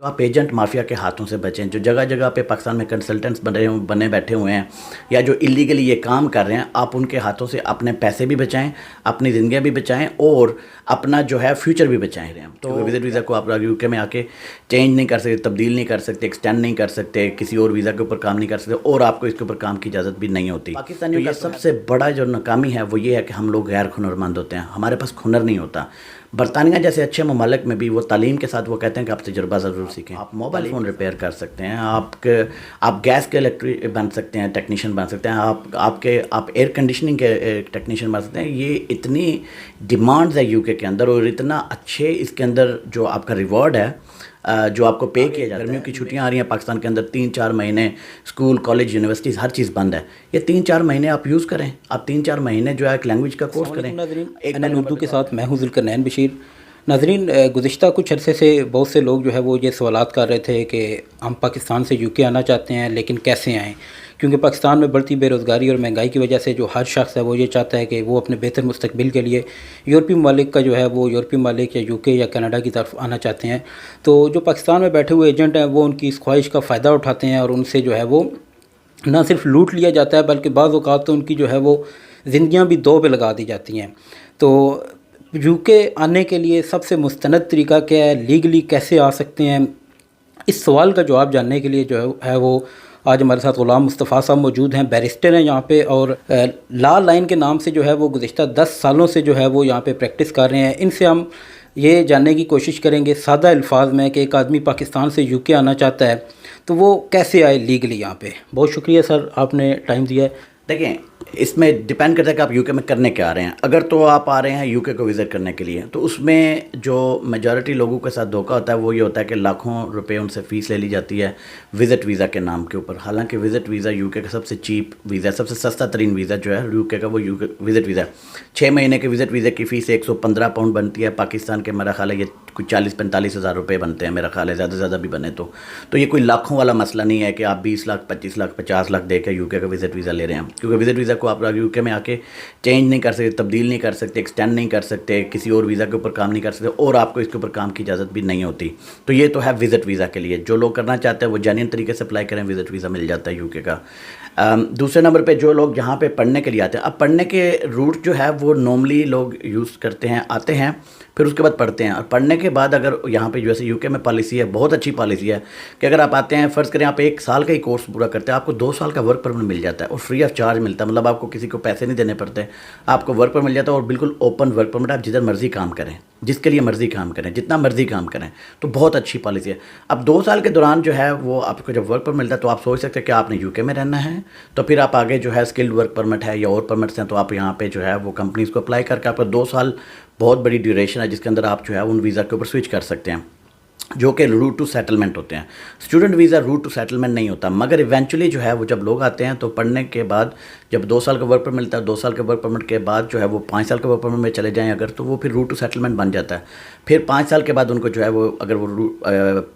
تو آپ agent mafia کے ہاتھوں سے بچیں، جو جگہ جگہ پہ پاکستان میں کنسلٹنٹس بنے بیٹھے ہوئے ہیں یا جو ایلیگلی یہ کام کر رہے ہیں، آپ ان کے ہاتھوں سے اپنے پیسے بھی بچائیں، اپنی زندگیاں بھی بچائیں اور اپنا جو ہے فیوچر بھی بچائیں رہے ہیں۔ تو وزٹ ویزا کو آپ یو کے میں آ کے چینج نہیں کر سکتے، تبدیل نہیں کر سکتے، ایکسٹینڈ نہیں کر سکتے، کسی اور ویزا کے اوپر کام نہیں کر سکتے، اور آپ کو اس کے اوپر کام کی اجازت بھی نہیں ہوتی۔ پاکستانیوں کا سب سے بڑا جو ناکامی ہے وہ یہ ہے کہ ہم لوگ غیر ہنرمند ہوتے ہیں، ہمارے پاس ہنر نہیں ہوتا۔ برطانیہ جیسے اچھے ممالک میں بھی وہ تعلیم کے ساتھ وہ کہتے ہیں کہ آپ تجربہ ضرور سیکھیں۔ آپ موبائل فون ریپیئر کر سکتے ہیں، آپ گیس کے الیکٹرک بن سکتے ہیں، ٹیکنیشین بن سکتے ہیں، آپ ایئر کنڈیشننگ کے ٹیکنیشین بن سکتے ہیں۔ یہ اتنی ڈیمانڈز ہے یو کے اندر، اور اتنا اچھے اس کے اندر جو آپ کا ریوارڈ ہے جو آپ کو پے کیا جاتا ہے۔ گرمیوں کی چھٹیاں آ رہی ہیں پاکستان کے اندر، 3-4 مہینے اسکول، کالج، یونیورسٹیز ہر چیز بند ہے۔ یہ 3-4 مہینے آپ یوز کریں، آپ 3-4 مہینے جو ہے ایک لینگویج کا کورس کریں۔ ناظرین، اردو کے ساتھ میں ہوں ذوالقرنین بشیر۔ ناظرین، گزشتہ کچھ عرصے سے بہت سے لوگ جو ہے وہ یہ سوالات کر رہے تھے کہ ہم پاکستان سے یو کے آنا چاہتے ہیں لیکن کیسے آئیں، کیونکہ پاکستان میں بڑھتی بے روزگاری اور مہنگائی کی وجہ سے جو ہر شخص ہے وہ یہ چاہتا ہے کہ وہ اپنے بہتر مستقبل کے لیے یورپی ممالک کا جو ہے وہ یورپی ممالک یا یو کے یا کینیڈا کی طرف آنا چاہتے ہیں۔ تو جو پاکستان میں بیٹھے ہوئے ایجنٹ ہیں وہ ان کی اس خواہش کا فائدہ اٹھاتے ہیں اور ان سے جو ہے وہ نہ صرف لوٹ لیا جاتا ہے بلکہ بعض اوقات تو ان کی جو ہے وہ زندگیاں بھی دو پہ لگا دی جاتی ہیں۔ تو یو کے آنے کے لیے سب سے مستند طریقہ کیا ہے، لیگلی کیسے آ سکتے ہیں، اس سوال کا جواب جاننے کے لیے جو ہے وہ آج ہمارے ساتھ غلام مصطفیٰ صاحب موجود ہیں، بیرسٹر ہیں یہاں پہ، اور لا لائن کے نام سے جو ہے وہ گزشتہ 10 سالوں سے جو ہے وہ یہاں پہ پریکٹس کر رہے ہیں۔ ان سے ہم یہ جاننے کی کوشش کریں گے سادہ الفاظ میں کہ ایک آدمی پاکستان سے یو کے آنا چاہتا ہے تو وہ کیسے آئے لیگلی یہاں پہ۔ بہت شکریہ سر، آپ نے ٹائم دیا ہے۔ دیکھیں، اس میں ڈیپینڈ کرتا ہے کہ آپ یو کے میں کرنے کیا آ رہے ہیں۔ اگر تو آپ آ رہے ہیں یو کے کو وزٹ کرنے کے لیے تو اس میں جو میجورٹی لوگوں کے ساتھ دھوکہ ہوتا ہے وہ یہ ہوتا ہے کہ لاکھوں روپے ان سے فیس لے لی جاتی ہے وزٹ ویزا کے نام کے اوپر۔ حالانکہ وزٹ ویزا یو کے کا سب سے چیپ ویزا ہے، سب سے سستا ترین ویزا جو ہے یو کے کا وہ وزٹ ویزا ہے۔ 6 مہینے کے وزٹ ویزا کی فیس 115 پاؤنڈ بنتی ہے، پاکستان کے میرا خیال ہے یہ کچھ 40-45 ہزار روپے بنتے ہیں میرا خیال ہے، زیادہ سے زیادہ بھی بنے تو یہ کوئی لاکھوں والا مسئلہ نہیں ہے کہ آپ 20 لاکھ 25 لاکھ 50 لاکھ دے کے یو کے کا وزٹ ویزا لے رہے ہیں، کیونکہ وزٹ ویزا کو آپ یو کے میں آ کے چینج نہیں کر سکتے، تبدیل نہیں کر سکتے، ایکسٹینڈ نہیں کر سکتے، کسی اور ویزا کے اوپر کام نہیں کر سکتے، اور آپ کو اس کے اوپر کام کی اجازت بھی نہیں ہوتی۔ تو یہ تو ہے وزٹ ویزا کے لیے، جو لوگ کرنا چاہتے ہیں وہ جینین طریقے سے اپلائی کریں، وزٹ ویزا مل جاتا ہے یو کے کا۔ دوسرے نمبر پہ جو لوگ یہاں پہ پڑھنے کے لیے آتے ہیں، اب پڑھنے کے روٹ جو ہے وہ نارملی لوگ یوز کرتے ہیں، آتے ہیں پھر اس کے بعد پڑھتے ہیں، اور پڑھنے کے بعد اگر یہاں پہ جیسے یو کے میں پالیسی ہے، بہت اچھی پالیسی ہے کہ اگر آپ آتے ہیں، فرض کریں آپ 1 سال کا ہی کورس پورا کرتے ہیں، آپ کو 2 سال کا ورک پرمٹ مل جاتا ہے اور فری آف چارج ملتا ہے، مطلب آپ کو کسی کو پیسے نہیں دینے پڑتے، آپ کو ورک پرمٹ مل جاتا ہے اور بالکل اوپن ورک پرمٹ، آپ جدھر مرضی کام کریں، جس کے لیے مرضی کام کریں، جتنا مرضی کام کریں، تو بہت اچھی پالیسی ہے۔ اب 2 سال کے دوران جو ہے وہ آپ کو جب ورک پرمٹ ملتا ہے تو آپ سوچ سکتے ہیں کہ آپ نے یو کے میں رہنا ہے، تو پھر آپ آگے جو ہے اسکلڈ ورک پرمٹ ہے یا اور پرمٹس ہیں تو آپ یہاں پہ جو ہے وہ کمپنیز کو اپلائی کر کے آپ کا 2 سال بہت بڑی ڈیوریشن ہے جس کے اندر آپ جو ہے ان ویزا کے اوپر سوئچ کر سکتے ہیں، جو کہ روٹ ٹو سیٹلمنٹ ہوتے ہیں۔ Student visa route to settlement نہیں ہوتا، مگر ایونچولی جو ہے وہ جب لوگ آتے ہیں تو پڑھنے کے بعد جب 2 سال کا ورک پرمٹ ملتا ہے، 2 سال کے ورک پرمٹ کے بعد جو ہے وہ 5 سال کے ورک پرمٹ میں چلے جائیں اگر، تو وہ پھر روٹ ٹو سیٹلمنٹ بن جاتا ہے۔ پھر 5 سال کے بعد ان کو جو ہے وہ اگر وہ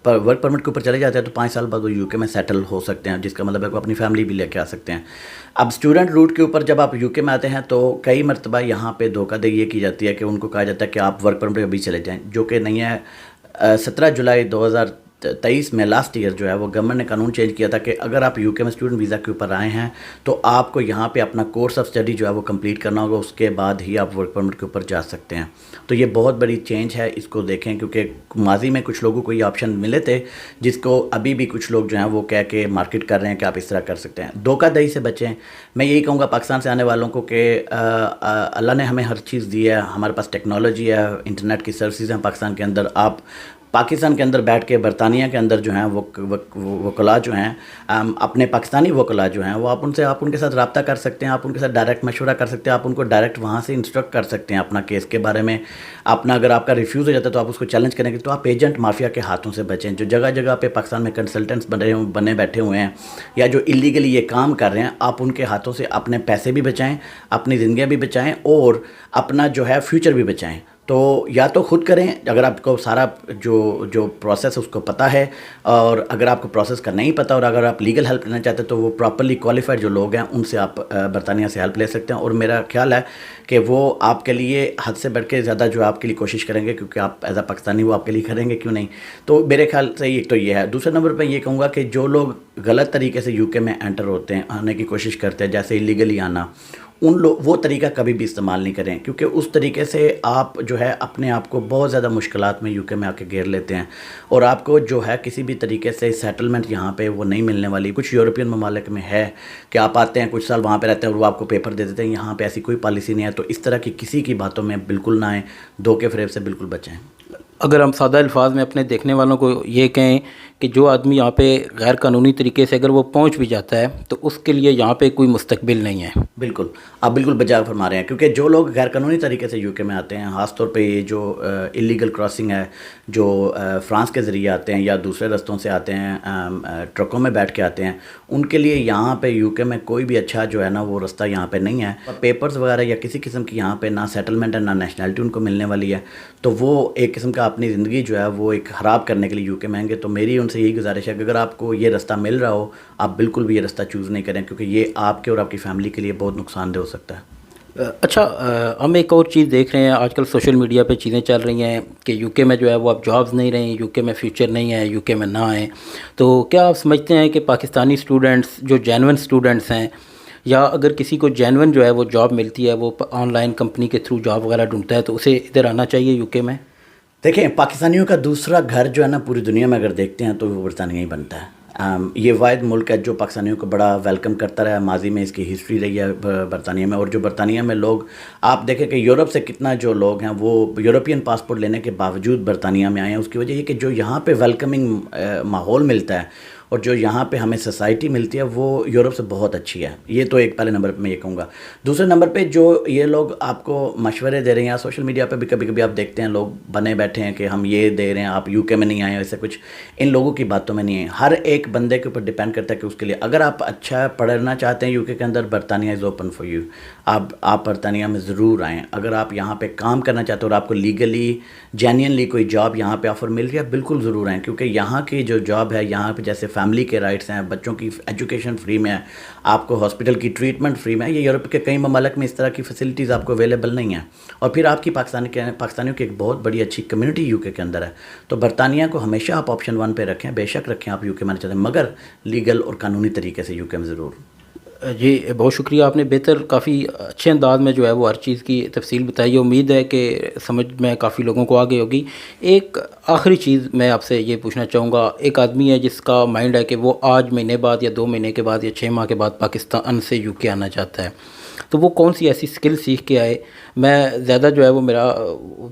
ورک پرمٹ کے اوپر چلے جاتے ہیں تو 5 سال بعد وہ یو کے میں سیٹل ہو سکتے ہیں، جس کا مطلب ہے کہ اپنی فیملی بھی لے کے آ سکتے ہیں۔ اب اسٹوڈنٹ روٹ کے اوپر جب آپ یو کے میں آتے ہیں تو کئی مرتبہ یہاں پہ دھوکہ دہی یہ کی جاتی ہے کہ ان کو کہا جاتا ہے کہ آپ ورک پرمٹ پہ ابھی چلے جائیں، جو کہ نہیں ہے۔ 17 جولائی 2023 میں لاسٹ ایئر جو ہے وہ گورنمنٹ نے قانون چینج کیا تھا کہ اگر آپ یو کے میں اسٹوڈنٹ ویزا کے اوپر آئے ہیں تو آپ کو یہاں پہ اپنا کورس آف اسٹڈی جو ہے وہ کمپلیٹ کرنا ہوگا، اس کے بعد ہی آپ ورک پرمٹ کے اوپر جا سکتے ہیں۔ تو یہ بہت بڑی چینج ہے، اس کو دیکھیں، کیونکہ ماضی میں کچھ لوگوں کو یہ آپشن ملے تھے جس کو ابھی بھی کچھ لوگ جو ہیں وہ کہہ کے مارکیٹ کر رہے ہیں کہ آپ اس طرح کر سکتے ہیں۔ دھوکہ دہی سے بچیں۔ میں یہی کہوں گا پاکستان سے آنے والوں کو کہ اللہ نے ہمیں ہر چیز دی ہے، ہمارے پاس ٹیکنالوجی ہے، انٹرنیٹ کی سروسز ہیں پاکستان کے اندر۔ آپ پاکستان کے اندر بیٹھ کے برطانیہ کے اندر جو ہیں وکلاء جو ہیں، اپنے پاکستانی وکلاء جو ہیں وہ آپ ان کے ساتھ رابطہ کر سکتے ہیں، آپ ان کے ساتھ ڈائریکٹ مشورہ کر سکتے ہیں، آپ ان کو ڈائریکٹ وہاں سے انسٹرکٹ کر سکتے ہیں اپنا کیس کے بارے میں۔ اگر آپ کا ریفیوز ہو جاتا ہے تو آپ اس کو چیلنج کریں گے، تو آپ ایجنٹ مافیا کے ہاتھوں سے بچیں، جو جگہ جگہ پہ پاکستان میں کنسلٹنٹس بنے بیٹھے ہوئے ہیں یا جو ایلیگلی یہ کام کر رہے ہیں، آپ ان کے ہاتھوں سے اپنے پیسے بھی بچائیں، اپنی زندگیاں بھی بچائیں اور اپنا جو ہے فیوچر بھی بچائیں۔ تو یا تو خود کریں اگر آپ کو سارا جو پروسیس اس کو پتہ ہے، اور اگر آپ کو پروسیس کا نہیں پتہ اور اگر آپ لیگل ہیلپ لینا چاہتے ہیں تو وہ پراپرلی کوالیفائڈ جو لوگ ہیں ان سے آپ برطانیہ سے ہیلپ لے سکتے ہیں، اور میرا خیال ہے کہ وہ آپ کے لیے حد سے بڑھ کے زیادہ جو آپ کے لیے کوشش کریں گے، کیونکہ آپ ایز اے پاکستانی وہ آپ کے لیے کریں گے، کیوں نہیں؟ تو میرے خیال سے ایک تو یہ ہے۔ دوسرے نمبر پہ یہ کہوں گا کہ جو لوگ غلط طریقے سے یو کے میں انٹر ہوتے ہیں، آنے کی کوشش کرتے ہیں، جیسے ایلیگلی آنا، وہ طریقہ کبھی بھی استعمال نہیں کریں، کیونکہ اس طریقے سے آپ جو ہے اپنے آپ کو بہت زیادہ مشکلات میں یو کے میں آ کے گھیر لیتے ہیں، اور آپ کو جو ہے کسی بھی طریقے سے سیٹلمنٹ یہاں پہ وہ نہیں ملنے والی۔ کچھ یورپین ممالک میں ہے کہ آپ آتے ہیں، کچھ سال وہاں پہ رہتے ہیں اور وہ آپ کو پیپر دے دیتے ہیں، یہاں پہ ایسی کوئی پالیسی نہیں ہے۔ تو اس طرح کی کسی کی باتوں میں بالکل نہ آئیں، دھوکے فریب سے بالکل بچیں۔ اگر ہم سادہ الفاظ میں اپنے دیکھنے والوں کو یہ کہیں کہ جو آدمی یہاں پہ غیر قانونی طریقے سے اگر وہ پہنچ بھی جاتا ہے تو اس کے لیے یہاں پہ کوئی مستقبل نہیں ہے۔ بالکل، آپ بالکل بجا فرما رہے ہیں، کیونکہ جو لوگ غیر قانونی طریقے سے یو کے میں آتے ہیں، خاص طور پہ یہ جو اللیگل کراسنگ ہے، جو فرانس کے ذریعے آتے ہیں یا دوسرے رستوں سے آتے ہیں، ٹرکوں میں بیٹھ کے آتے ہیں، ان کے لیے یہاں پہ یو کے میں کوئی بھی اچھا جو ہے نا وہ رستہ یہاں پہ نہیں ہے۔ پیپرز وغیرہ یا کسی قسم کی یہاں پہ نہ سیٹلمنٹ ہے نہ نیشنلٹی ان کو ملنے والی ہے، تو وہ ایک قسم کا اپنی زندگی جو ہے وہ ایک خراب کرنے کے لیے یو کے میں آئیں گے۔ تو میری ان سے یہی گزارش ہے کہ اگر آپ کو یہ رستہ مل رہا ہو، آپ بالکل بھی یہ رستہ چوز نہیں کریں، کیونکہ یہ آپ کے اور آپ کی فیملی کے لیے بہت نقصان دہ ہو سکتا ہے۔ اچھا، ہم ایک اور چیز دیکھ رہے ہیں آج کل سوشل میڈیا پہ چیزیں چل رہی ہیں کہ یو کے میں جو ہے وہ اب جابز نہیں رہیں، یو کے میں فیوچر نہیں ہے، یو کے میں نہ آئیں۔ تو کیا آپ سمجھتے ہیں کہ پاکستانی اسٹوڈنٹس جو جینون اسٹوڈنٹس ہیں، یا اگر کسی کو جینون جو ہے وہ جاب ملتی ہے، وہ آن لائن کمپنی کے تھرو جاب وغیرہ ڈھونڈتا ہے، تو اسے ادھر آنا چاہیے یو کے میں؟ دیکھیں، پاکستانیوں کا دوسرا گھر جو ہے نا پوری دنیا میں اگر دیکھتے ہیں تو وہ برطانیہ ہی بنتا ہے۔ یہ واحد ملک ہے جو پاکستانیوں کو بڑا ویلکم کرتا رہا ہے، ماضی میں اس کی ہسٹری رہی ہے برطانیہ میں۔ اور جو برطانیہ میں لوگ، آپ دیکھیں کہ یورپ سے کتنا جو لوگ ہیں وہ یورپین پاسپورٹ لینے کے باوجود برطانیہ میں آئے ہیں۔ اس کی وجہ یہ کہ جو یہاں پہ ویلکمنگ ماحول ملتا ہے اور جو یہاں پہ ہمیں سوسائٹی ملتی ہے وہ یورپ سے بہت اچھی ہے۔ یہ تو ایک پہلے نمبر پہ میں یہ کہوں گا۔ دوسرے نمبر پہ جو یہ لوگ آپ کو مشورے دے رہے ہیں، سوشل میڈیا پہ بھی کبھی کبھی آپ دیکھتے ہیں لوگ بنے بیٹھے ہیں کہ ہم یہ دے رہے ہیں، آپ یو کے میں نہیں آئے، ایسے کچھ ان لوگوں کی باتوں میں نہیں ہے۔ ہر ایک بندے کے اوپر ڈیپینڈ کرتا ہے کہ اس کے لیے اگر آپ اچھا پڑھنا چاہتے ہیں یو کے اندر، برطانیہ از اوپن فار یو۔ آپ برطانیہ میں ضرور آئیں۔ اگر آپ یہاں پہ کام کرنا چاہتے ہیں اور آپ کو لیگلی جینینلی کوئی جاب یہاں پہ آفر مل رہی ہے، بالکل ضرور آئیں، کیونکہ یہاں کی جو جاب ہے، یہاں پہ جیسے فیملی کے رائٹس ہیں، بچوں کی ایجوکیشن فری میں ہے، آپ کو ہاسپٹل کی ٹریٹمنٹ فری میں ہے۔ یہ یورپ کے کئی ممالک میں اس طرح کی فیسلٹیز آپ کو اویلیبل نہیں ہیں، اور پھر آپ کی پاکستانیوں کی ایک بہت بڑی اچھی کمیونٹی یو کے اندر ہے۔ تو برطانیہ کو ہمیشہ آپ آپشن 1 پہ رکھیں، بے شک رکھیں، آپ یو کے میں چاہتے ہیں، مگر لیگل اور قانونی طریقے سے یو کے میں ضرور۔ جی بہت شکریہ، آپ نے بہتر کافی اچھے انداز میں جو ہے وہ ہر چیز کی تفصیل بتائی ہے۔ امید ہے کہ سمجھ میں کافی لوگوں کو آ گئی ہوگی۔ ایک آخری چیز میں آپ سے یہ پوچھنا چاہوں گا، ایک آدمی ہے جس کا مائنڈ ہے کہ وہ آج مہینے بعد یا 2 مہینے کے بعد یا 6 ماہ کے بعد پاکستان سے یو کے آنا چاہتا ہے، تو وہ کون سی ایسی سکل سیکھ کے آئے؟ میں زیادہ جو ہے وہ میرا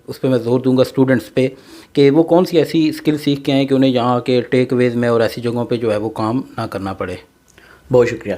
اس پہ میں زور دوں گا اسٹوڈنٹس پہ کہ وہ کون سی ایسی سکل سیکھ کے آئیں کہ انہیں یہاں کے ٹیک ویز میں اور ایسی جگہوں پہ جو ہے وہ کام نہ کرنا پڑے۔ بہت شکریہ۔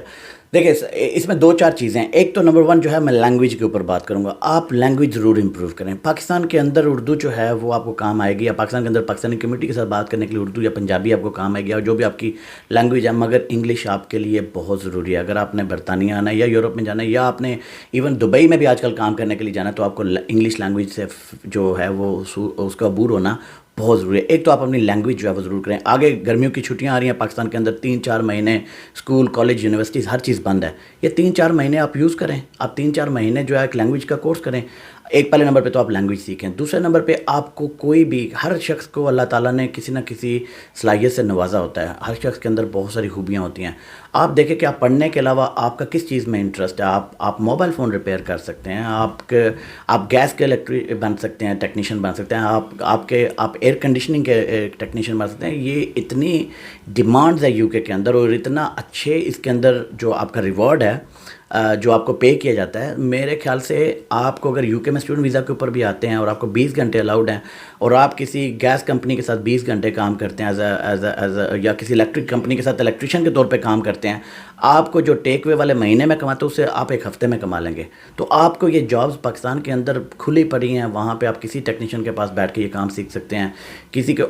دیکھیں، اس میں 2-4 چیزیں ہیں۔ ایک تو نمبر 1 جو ہے میں لینگویج کے اوپر بات کروں گا۔ آپ لینگویج ضرور امپروو کریں۔ پاکستان کے اندر اردو جو ہے وہ آپ کو کام آئے گی، یا پاکستان کے اندر پاکستانی کمیونٹی کے ساتھ بات کرنے کے لیے اردو یا پنجابی آپ کو کام آئے گی، اور جو بھی آپ کی لینگویج ہے، مگر انگلش آپ کے لیے بہت ضروری ہے۔ اگر آپ نے برطانیہ آنا ہے یا یورپ میں جانا ہے، یا آپ نے ایون دبئی میں بھی آج کل کام کرنے کے لیے جانا ہے، تو آپ کو انگلش لینگویج سے جو ہے وہ اس کا عبور ہونا بہت ضروری ہے۔ ایک تو آپ اپنی لینگویج جو ہے وہ ضرور کریں۔ آگے گرمیوں کی چھٹیاں آ رہی ہیں پاکستان کے اندر، 3-4 مہینے اسکول، کالج، یونیورسٹیز ہر چیز بند ہے۔ یہ 3-4 مہینے آپ یوز کریں، آپ 3-4 مہینے جو ہے ایک لینگویج کا کورس کریں۔ ایک پہلے نمبر پہ تو آپ لینگویج سیکھیں۔ دوسرے نمبر پہ آپ کو کوئی بھی، ہر شخص کو اللہ تعالیٰ نے کسی نہ کسی صلاحیت سے نوازا ہوتا ہے، ہر شخص کے اندر بہت ساری خوبیاں ہوتی ہیں۔ آپ دیکھیں کہ آپ پڑھنے کے علاوہ آپ کا کس چیز میں انٹرسٹ ہے۔ آپ موبائل فون ریپیئر کر سکتے ہیں، آپ گیس کے الیکٹرک بن سکتے ہیں، ٹیکنیشین بن سکتے ہیں، آپ ایئر کنڈیشننگ کے ٹیکنیشین بن سکتے ہیں۔ یہ اتنی ڈیمانڈز ہے یو کے اندر، اور اتنا اچھے اس کے اندر جو آپ کا ریوارڈ ہے، جو آپ کو پے کیا جاتا ہے۔ میرے خیال سے آپ کو اگر یو کے میں اسٹوڈنٹ ویزا کے اوپر بھی آتے ہیں اور آپ کو 20 گھنٹے الاؤڈ ہیں، اور آپ کسی گیس کمپنی کے ساتھ 20 گھنٹے کام کرتے ہیں یا کسی الیکٹرک کمپنی کے ساتھ الیکٹریشین کے طور پہ کام کرتے ہیں، آپ کو جو ٹیک وے والے مہینے میں کماتے ہیں اس سے آپ ایک ہفتے میں کما لیں گے۔ تو آپ کو یہ جابز پاکستان کے اندر کھلی پڑی ہیں، وہاں پہ آپ کسی ٹیکنیشین کے پاس بیٹھ کے یہ کام سیکھ سکتے ہیں۔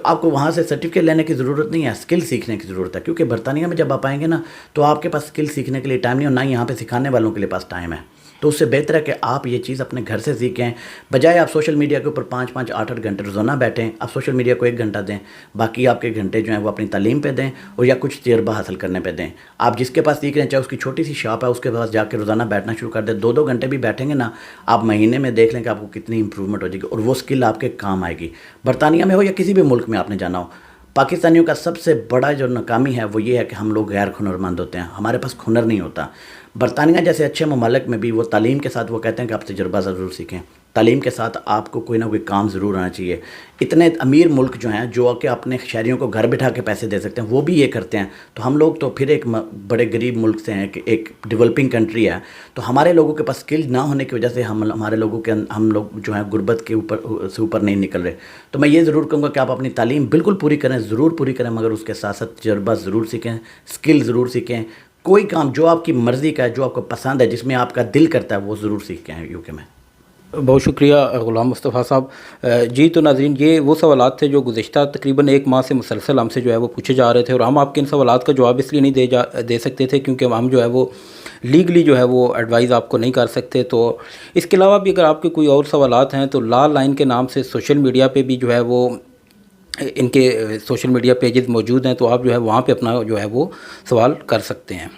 آپ کو وہاں سے سرٹیفکیٹ لینے کی ضرورت نہیں ہے، اسکل سیکھنے کی ضرورت ہے، کیونکہ برطانیہ میں جب آپ آئیں گے نا تو آپ کے پاس اسکل سیکھنے کے لیے ٹائم نہیں، اور نہ ہی یہاں پہ سکھانے والوں کے لیے پاس ٹائم ہے۔ تو تو اس سے بہتر ہے کہ آپ یہ چیز اپنے گھر سے سیکھیں، بجائے آپ سوشل میڈیا کے اوپر 5 8 گھنٹے روزانہ بیٹھیں. آپ سوشل میڈیا کو 1 گھنٹہ دیں، باقی آپ کے گھنٹے جو ہیں وہ اپنی تعلیم پہ دیں اور یا کچھ تجربہ حاصل کرنے پہ دیں. آپ جس کے پاس سیکھ رہے ہیں، چاہے اس کی چھوٹی سی شاپ ہے، اس کے پاس جا کے روزانہ بیٹھنا شروع کر دیں. 2 گھنٹے بھی بیٹھیں گے نا، آپ مہینے میں دیکھ لیں کہ آپ کو کتنی امپرومنٹ ہو جائے گی اور وہ اسکل آپ کے کام آئے گی. برطانیہ میں ہو یا کسی بھی ملک میں آپ نے جانا ہو، پاکستانیوں کا سب سے بڑا جو ناکامی ہے وہ یہ ہے کہ ہم لوگ غیر ہنرمند ہوتے ہیں، ہمارے پاس ہنر نہیں ہوتا. برطانیہ جیسے اچھے ممالک میں بھی وہ تعلیم کے ساتھ وہ کہتے ہیں کہ آپ تجربہ ضرور سیکھیں، تعلیم کے ساتھ آپ کو کوئی نہ کوئی کام ضرور آنا چاہیے. اتنے امیر ملک جو ہیں جو کہ اپنے شہریوں کو گھر بٹھا کے پیسے دے سکتے ہیں، وہ بھی یہ کرتے ہیں. تو ہم لوگ تو پھر ایک بڑے غریب ملک سے ہیں کہ ایک ڈیولپنگ کنٹری ہے، تو ہمارے لوگوں کے پاس اسکل نہ ہونے کی وجہ سے ہمارے لوگوں کے ہم لوگ جو ہیں غربت کے اوپر نہیں نکل رہے. تو میں یہ ضرور کہوں گا کہ آپ اپنی تعلیم بالکل پوری کریں، ضرور پوری کریں، مگر اس کے ساتھ ساتھ تجربہ ضرور سیکھیں، اسکل ضرور سیکھیں. کوئی کام جو آپ کی مرضی کا ہے، جو آپ کو پسند ہے، جس میں آپ کا دل کرتا ہے، وہ ضرور سیکھیں یو کے میں. بہت شکریہ غلام مصطفیٰ صاحب. جی تو ناظرین، یہ وہ سوالات تھے جو گزشتہ تقریباً 1 ماہ سے مسلسل ہم سے جو ہے وہ پوچھے جا رہے تھے، اور ہم آپ کے ان سوالات کا جواب اس لیے نہیں دے سکتے تھے کیونکہ ہم جو ہے وہ لیگلی جو ہے وہ ایڈوائز آپ کو نہیں کر سکتے. تو اس کے علاوہ بھی اگر آپ کے کوئی اور سوالات ہیں تو لا لائن کے نام سے سوشل میڈیا پہ بھی جو ہے وہ ان کے سوشل میڈیا پیجز موجود ہیں، تو آپ جو ہے وہاں پہ اپنا جو ہے وہ سوال کر سکتے ہیں.